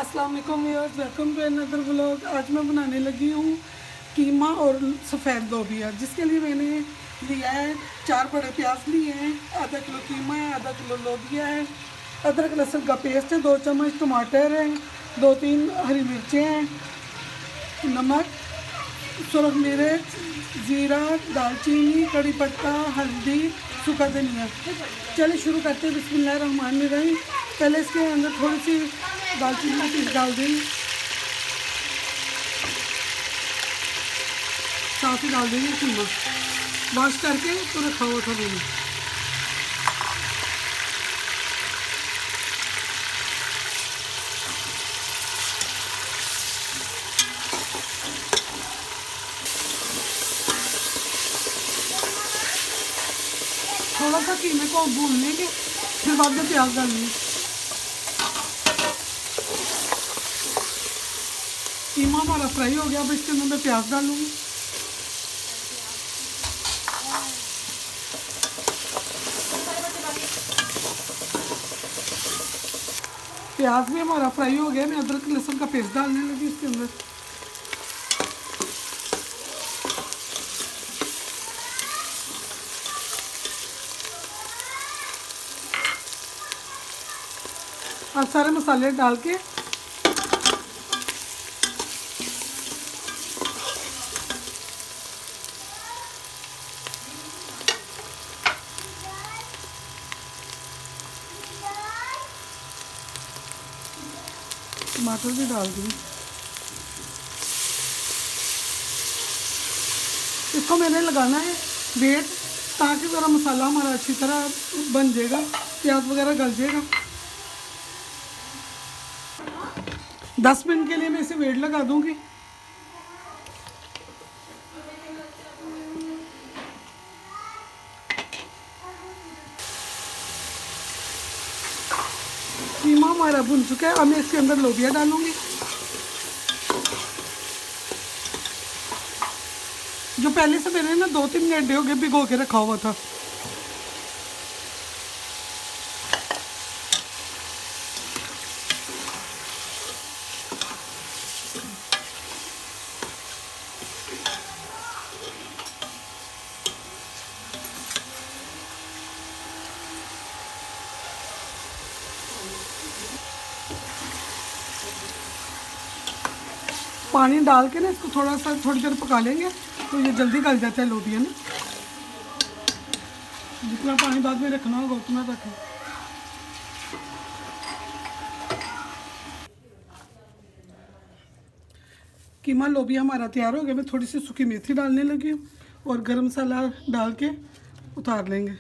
अस्सलाम वालेकुम viewers, welcome to another vlog. आज मैं बनाने लगी हूँ कीमा और सफ़ेद लोबिया, जिसके लिए मैंने लिया है 4 बड़े प्याज लिए हैं, आधा किलो कीमा है, आधा किलो लोबिया है, अदरक लहसुन का पेस्ट है, 2 चम्मच टमाटर हैं, 2-3 हरी मिर्चें हैं, नमक, सुरख मिर्च, ज़ीरा, दालचीनी, कड़ी पत्ता, हल्दी, सूखा धनिया। चलिए शुरू करते हैं। बिस्मिल्लाहिर्रहमानिर्रहीम। पहले इसके अंदर थोड़ी सी दालचीनी की पीस डाल देंगे, साथ ही डाल देंगे कीमा, वॉश करके तो रखा हुआ था मैंने। थोड़ा सा कीमे को भून लेंगे, फिर बाद में प्याज डालेंगे। कीमा हमारा फ्राई हो गया, अब इसके अंदर मैं प्याज डालूंगी। प्याज भी हमारा फ्राई हो गया, मैं अदरक लहसुन का पेस्ट डालने लगी इसके अंदर। अब सारे मसाले डाल के टमाटर भी डाल दूँ। इसको मैंने लगाना है वेट, ताकि ज़रा मसाला हमारा अच्छी तरह बन जाएगा, प्याज वगैरह गल जाएगा। 10 मिनट के लिए मैं इसे वेट लगा दूंगी। कीमा हमारा भुन चुका है, अब मैं इसके अंदर लोबिया डालूंगी, जो पहले से मैंने ना 2-3 घंटे हो गए भिगो के रखा हुआ था। पानी डाल के ना इसको थोड़ी देर पका लेंगे, तो ये जल्दी गल जाता है लोबिया ना। जितना पानी बाद में रखना होगा उतना रखें। कीमा लोबिया हमारा तैयार हो गया। मैं थोड़ी सी सूखी मेथी डालने लगी हूँ और गरम मसाला डाल के उतार लेंगे।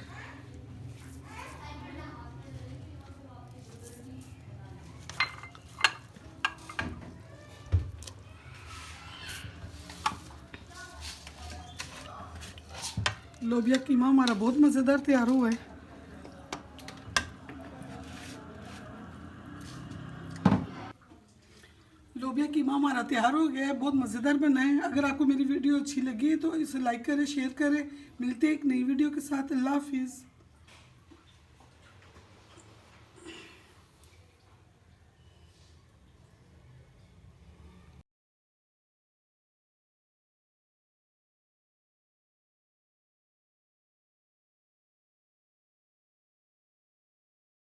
लोबिया कीमा हमारा बहुत मज़ेदार तैयार हुआ है। लोबिया कीमा हमारा तैयार हो गया है, बहुत मज़ेदार बना है। अगर आपको मेरी वीडियो अच्छी लगी तो इसे लाइक करें, शेयर करें। मिलते हैं एक नई वीडियो के साथ। अल्लाह हाफिज़।